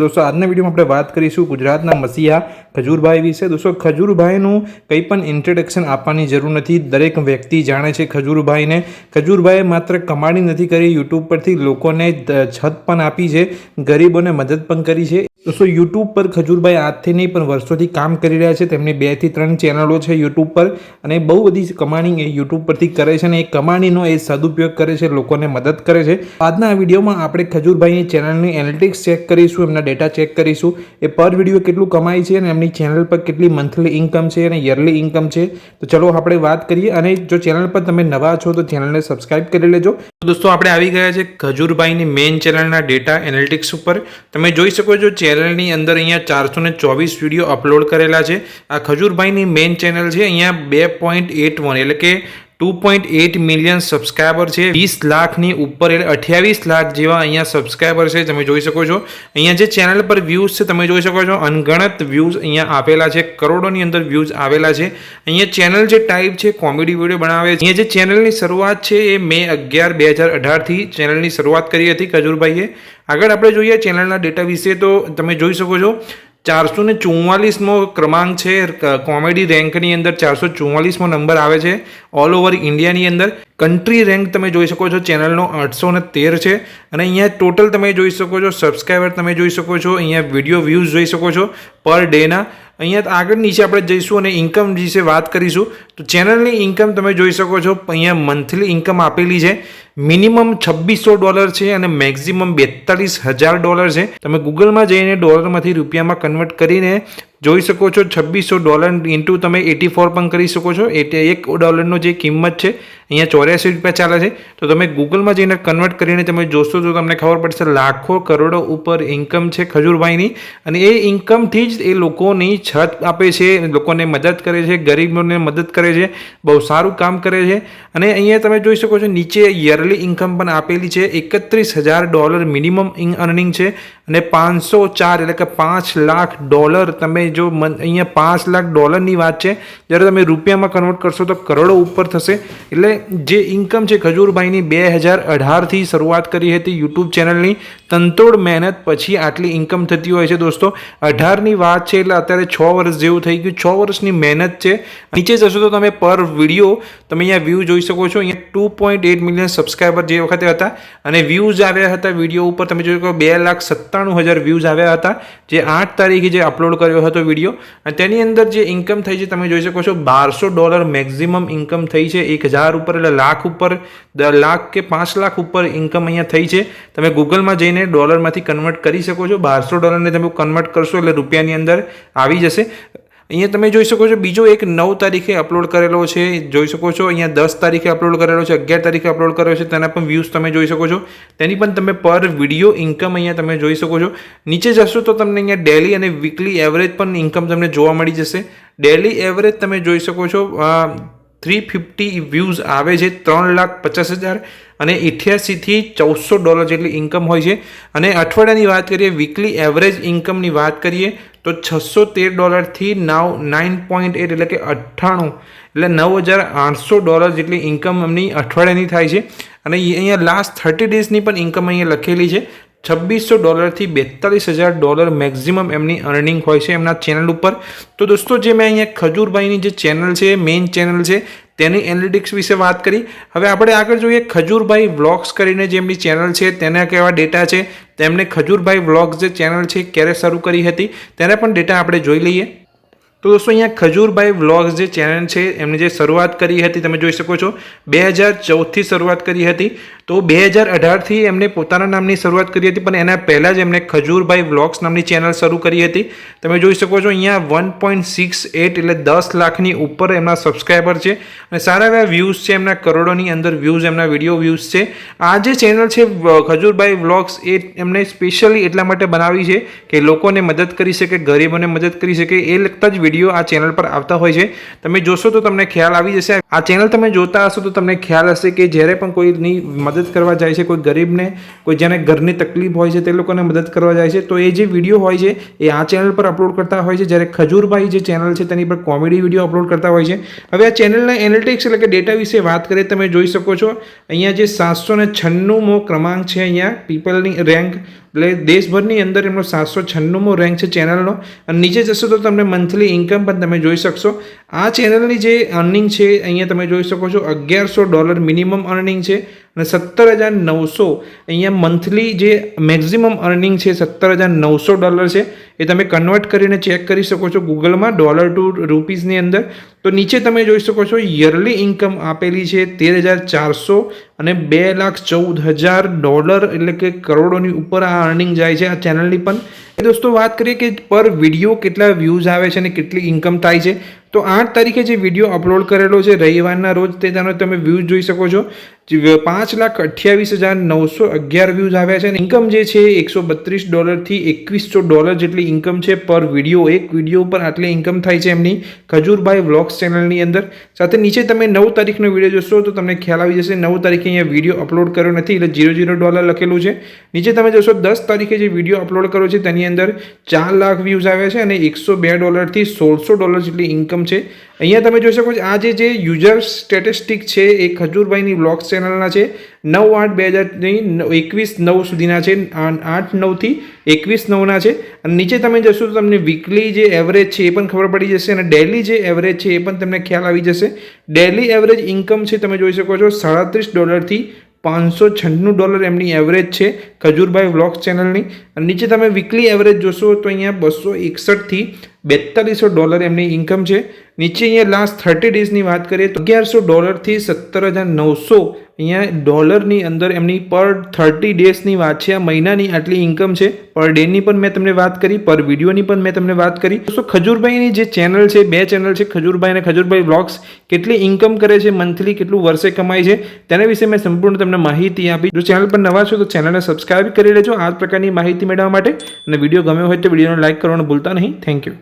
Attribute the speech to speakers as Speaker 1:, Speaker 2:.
Speaker 1: दोस्तों आज विडियो में આપણે વાત કરીશું ગુજરાતના મસીહા ખજૂરભાઈ વિશે। दोस्तों ખજૂરભાઈનું કંઈ પણ ઇન્ટ્રોડક્શન આપવાની જરૂર નથી, દરેક વ્યક્તિ જાણે છે ખજૂરભાઈને। ખજૂરભાઈએ માત્ર કમાણી નથી કરી, યુટ્યુબ પરથી લોકોને છત પણ આપી છે, ગરીબોને મદદ પણ કરી છે। दोस्तों यूट्यूब पर खजूरभाई આજથી નહીં પણ વર્ષોથી કામ કરી રહ્યા છે। તેમની 2 થી 3 ચેનલો છે યુટ્યુબ પર અને બહુ બધી કમાણી એ યુટ્યુબ પરથી કરે છે અને એ કમાણીનો એ સદુપયોગ કરે છે, લોકોને મદદ કરે છે। આજના આ વિડીયોમાં આપણે ખજૂરભાઈની ચેનલની એનાલિટિક્સ ચેક કરીશું, એમના ડેટા ચેક કરીશું, એ પર વિડીયો કેટલું કમાય છે અને એમની ચેનલ પર કેટલી મંથલી ઇન્કમ છે અને યરલી ઇન્કમ છે। તો ચલો આપણે વાત કરીએ। અને જો ચેનલ પર તમે નવા છો તો ચેનલને સબસ્ક્રાઇબ કરી લેજો। તો દોસ્તો આપણે આવી ગયા છે ખજૂરભાઈની મેઇન ચેનલના ડેટા એનાલિટિક્સ ઉપર। તમે જોઈ શકો છો ચેનલની અંદર અહીંયા 424 વિડીયો અપલોડ કરેલા છે। આ ખજૂરભાઈની મેઇન ચેનલ છે। અહીંયા 2.81 એટલે કે 2.8 મિલિયન સબસ્ક્રાઈબર છે, 20 લાખની ઉપર એટલે 28 લાખ જેવા અહીંયા સબસ્ક્રાઈબર છે, તમે જોઈ શકો છો। અહીંયા જે ચેનલ પર વ્યૂઝ છે તમે જોઈ શકો છો, અનગણત વ્યૂઝ અહીંયા આપેલા છે, કરોડોની અંદર વ્યૂઝ આવેલા છે। અહીંયા ચેનલ જે ટાઈપ છે કોમેડી વિડીયો બનાવે છે। અહીંયા જે ચેનલની શરૂઆત છે એ મે 11, 2018 થી ચેનલની શરૂઆત કરી હતી ખજૂરભાઈએ। આગળ આપણે જોઈએ ચેનલના ડેટા વિશે તો તમે જોઈ શકો છો 444મો ક્રમાંક છે કોમેડી રેન્કની અંદર, 444મો નંબર આવે છે ઓલ ઓવર ઇન્ડિયાની અંદર। કન્ટ્રી રેન્ક તમે જોઈ શકો છો ચેનલનો 813 છે। અને અહીંયા ટોટલ તમે જોઈ શકો છો સબસ્ક્રાઈબર તમે જોઈ શકો છો, અહીંયા વિડીયો વ્યૂઝ જોઈ શકો છો પર ડેના। અહીંયા આગળ નીચે આપણે જઈશું અને ઇન્કમ વિશે વાત કરીશું તો ચેનલની ઇન્કમ તમે જોઈ શકો છો, અહીંયા મંથલી ઇન્કમ આપેલી છે, મિનિમમ $2600 છે અને મેક્સિમમ $42,000 છે। તમે ગૂગલમાં જઈને ડોલરમાંથી રૂપિયામાં કન્વર્ટ કરીને જોઈ શકો છો। $2600 ઇન્ટુ તમે 84 પણ કરી શકો છો। $1 જે કિંમત છે અહીંયા 84 રૂપિયા ચાલે છે। તો તમે ગૂગલમાં જઈને કન્વર્ટ કરીને તમે જોશો તો તમને ખબર પડશે લાખો કરોડો ઉપર ઇન્કમ છે ખજૂરભાઈની। અને એ ઇન્કમથી જ એ લોકોની છત આપે છે, લોકોને મદદ કરે છે, ગરીબોને મદદ કરે છે, બહુ સારું કામ કરે છે। અને અહીંયા તમે જોઈ શકો છો નીચે યરલી ઇન્કમ પણ આપેલી છે, $31,000 મિનિમમ અર્નિંગ છે અને 504 એટલે કે $5 લાખ તમે જો અહીંયા $5 લાખની વાત છે, જ્યારે તમે રૂપિયામાં કન્વર્ટ કરશો તો કરોડો ઉપર થશે। એટલે જે ઇન્કમ છે ખજૂરભાઈની 2018થી શરૂઆત કરી હતી યુટ્યુબ ચેનલની, તનતોડ મહેનત પછી આટલી ઇન્કમ થતી હોય છે। દોસ્તો 18ની વાત છે એટલે અત્યારે 6 વર્ષ જેવું થઈ ગયું, 6 વર્ષની મહેનત છે। નીચે જશો તો તમે પર વિડીયો તમે અહીંયા વ્યૂ જોઈ શકો છો, અહીંયા 2.8 મિલિયન સબસ્ક્રાઈબર જે વખતે હતા અને વ્યૂઝ આવ્યા હતા વિડીયો ઉપર તમે જોઈ શકો 2,97,000 વ્યૂઝ આવ્યા હતા, જે 8 તારીખે જે અપલોડ કર્યો હતો વિડીયો। અને તેની અંદર જે ઇન્કમ થઈ છે તમે જોઈ શકો છો $1200 મેક્સિમમ ઇન્કમ થઈ છે, 1000 ઉપર એટલે લાખ ઉપર, 10 લાખ કે 5 લાખ ઉપર ઇન્કમ અહીંયા થઈ છે। તમે ગૂગલમાં જઈને ડોલરમાંથી કન્વર્ટ કરી શકો છો, $1200 તમે કન્વર્ટ કરશો એટલે રૂપિયાની અંદર આવી જશે। અહીંયા તમે જોઈ શકો છો બીજો એક 9 તારીખે અપલોડ કરેલો છે, જોઈ શકો છો અહીંયા 10 તારીખે અપલોડ કરેલો છે, 11 તારીખે અપલોડ કર્યો છે, તેના પણ વ્યૂઝ તમે જોઈ શકો છો, તેની પણ તમે પર વિડીયો ઇન્કમ અહીંયા તમે જોઈ શકો છો। નીચે જશો તો તમને અહીંયા ડેલી અને વીકલી એવરેજ પણ ઇન્કમ તમને જોવા મળી જશે। ડેલી એવરેજ તમે જોઈ શકો છો 350 વ્યૂઝ આવે છે, 3,50,000 અને 88 થી $1400 જેટલી ઇન્કમ હોય છે। અને અઠવાડિયાની વાત કરીએ, વીકલી એવરેજ ઇન્કમની વાત કરીએ તો $613 થી 9.8 એટલે કે 98 એટલે $9,800 જેટલી ઇન્કમ એમની અઠવાડિયાની થાય છે। અને અહીંયા લાસ્ટ 30 ડેઝની પણ ઇન્કમ અહીંયા લખેલી છે, $2600 થી $42,000 મેક્સિમમ એમની અર્નિંગ હોય છે એમના ચેનલ ઉપર। તો દોસ્તો જે મેં અહીંયા ખજૂરભાઈની જે ચેનલ છે, મેઇન ચેનલ છે, તેની એનાલિટિક્સ વિશે વાત કરી। હવે આપણે આગળ જોઈએ ખજૂરભાઈ વ્લોગ્સ કરીને જે એમની ચેનલ છે તેના કેવા ડેટા છે, તેમને ખજૂરભાઈ વ્લોગ્સ જે ચેનલ છે ક્યારે શરૂ કરી હતી તેના પણ ડેટા આપણે જોઈ લઈએ। તો દોસ્તો અહીંયા ખજૂરભાઈ વ્લોગ્સ જે ચેનલ છે એમણે જે શરૂઆત કરી હતી તમે જોઈ શકો છો 2014થી શરૂઆત કરી હતી। તો 2018થી એમને પોતાના નામની શરૂઆત કરી હતી, પણ એના પહેલાં જ એમણે ખજૂરભાઈ વ્લોગ્સ નામની ચેનલ શરૂ કરી હતી। તમે જોઈ શકો છો અહીંયા 1.68 એટલે 10 લાખની ઉપર એમના સબસ્ક્રાઈબર છે અને સારા એવા વ્યૂઝ છે, એમના કરોડોની અંદર વ્યૂઝ, એમના વિડીયો વ્યૂઝ છે। આ જે ચેનલ છે ખજૂરભાઈ વ્લોગ્સ એ એમને સ્પેશિયલી એટલા માટે બનાવી છે કે લોકોને મદદ કરી શકે, ગરીબોને મદદ કરી શકે, એ લગતા જ વિડીયો આ ચેનલ પર આવતા હોય છે। તમે જોશો તો તમને ખ્યાલ આવી જશે। આ ચેનલ તમે જોતા હશો તો તમને ખ્યાલ હશે કે જ્યારે પણ કોઈની મદદ કરવા જાય છે, કોઈ ગરીબને, કોઈ જેને ઘરની તકલીફ હોય છે તે લોકોને મદદ કરવા જાય છે, તો એ જે વિડીયો હોય છે એ આ ચેનલ પર અપલોડ કરતા હોય છે. જ્યારે ખજૂરભાઈ જે ચેનલ છે તેની પર કોમેડી વિડીયો અપલોડ કરતા હોય છે. હવે આ ચેનલના એનાલિટિક્સ એટલે કે ડેટા વિશે વાત કરીએ, તમે જોઈ શકો છો અહીંયા જે 796મો ક્રમાંક છે, અહીંયા પીપલની રેન્ક એટલે દેશભરની અંદર એમનો 796મો રેન્ક છે ચેનલનો. અને નીચે જશો તો તમને મંથલી ઇન્કમ પણ તમે જોઈ શકશો. આ ચેનલની જે અર્નિંગ છે અહીંયા તમે જોઈ શકો છો $1100 મિનિમમ અર્નિંગ છે અને 17,900 અહીંયા મંથલી જે મેક્ઝિમમ અર્નિંગ છે $17,900 છે. એ તમે કન્વર્ટ કરીને ચેક કરી શકો છો ગૂગલમાં ડોલર ટુ રૂપીઝની અંદર. તો નીચે તમે જોઈ શકો છો યરલી ઇન્કમ આપેલી છે 13,400 અને $2,14,000 એટલે કે કરોડોની ઉપર આ અર્નિંગ જાય છે આ ચેનલની પણ. દોસ્તો વાત કરીએ કે પર વિડીયો કેટલા વ્યૂઝ આવે છે અને કેટલી ઇન્કમ થાય છે, તો 8 તારીખે જે વિડીયો અપલોડ કરેલો છે રવિવારના રોજ તેનો તમે વ્યૂઝ જોઈ શકો છો. 5,28,911 વ્યૂઝ આવ્યા છે અને ઇન્કમ જે છે $132 થી $2,100 જેટલી ઇન્કમ છે પર વિડીયો. એક વિડીયો પર આટલી ઇન્કમ થાય છે એમની ખજૂરભાઈ વ્લોગ્સ ચેનલની અંદર. સાથે નીચે તમે 9 તારીખનો વિડીયો જોશો તો તમને ખ્યાલ આવી જશે. 9 તારીખે અહીંયા વિડીયો અપલોડ કર્યો નથી એટલે $00 લખેલું છે. નીચે તમે જોશો 10 તારીખે જે વિડીયો અપલોડ કર્યો છે તેની અંદર 4 લાખ વ્યૂઝ આવ્યા છે અને $102 થી $1,600 જેટલી ઇન્કમ છે. અહીંયા તમે જોઈ શકો છો આ જે યુઝર સ્ટેટિસ્ટિક છે એ ખજૂરભાઈની વ્લોગ્સ ચેનલના છે. 9/8/2021 સુધીના છે, 8/9 થી 21/9 છે. અને નીચે તમે જશો તો તમને વીકલી જે એવરેજ છે એ પણ ખબર પડી જશે અને ડેલી જે એવરેજ છે એ પણ તમને ખ્યાલ આવી જશે. ડેલી એવરેજ ઇન્કમ છે તમે જોઈ શકો છો $37 થી $596 એમની એવરેજ છે ખજૂરભાઈ વ્લોગ્સ ચેનલની. અને નીચે તમે વીકલી એવરેજ જોશો તો અહીંયા $261 થી $4200 એમની ઇન્કમ છે. નીચે અહીંયા લાસ્ટ 30 ડેઝની વાત કરીએ તો $1100 થી $17,900 અહીંયા ડોલરની અંદર એમની પર 30 ડેઝની વાત છે. આ મહિનાની આટલી ઇન્કમ છે. પર ડેની પણ મેં તમને વાત કરી, પર વિડીયોની પણ મેં તમને વાત કરી. તો ખજૂરભાઈની જે ચેનલ છે, 2 ચેનલ છે ખજૂરભાઈ અને ખજૂરભાઈ વ્લોગ્સ, કેટલી ઇન્કમ કરે છે મંથલી, કેટલું વર્ષે કમાય છે તેના વિશે મેં સંપૂર્ણ તમને માહિતી આપી. જો ચેનલ પર નવા છો તો ચેનલને સબસ્ક્રાઇબ કરી લેજો આ પ્રકારની માહિતી મેળવવા માટે. અને વિડીયો ગમ્યો હોય તો વિડીયોને લાઇક કરવાનું ભૂલતા નહીં. Thank you.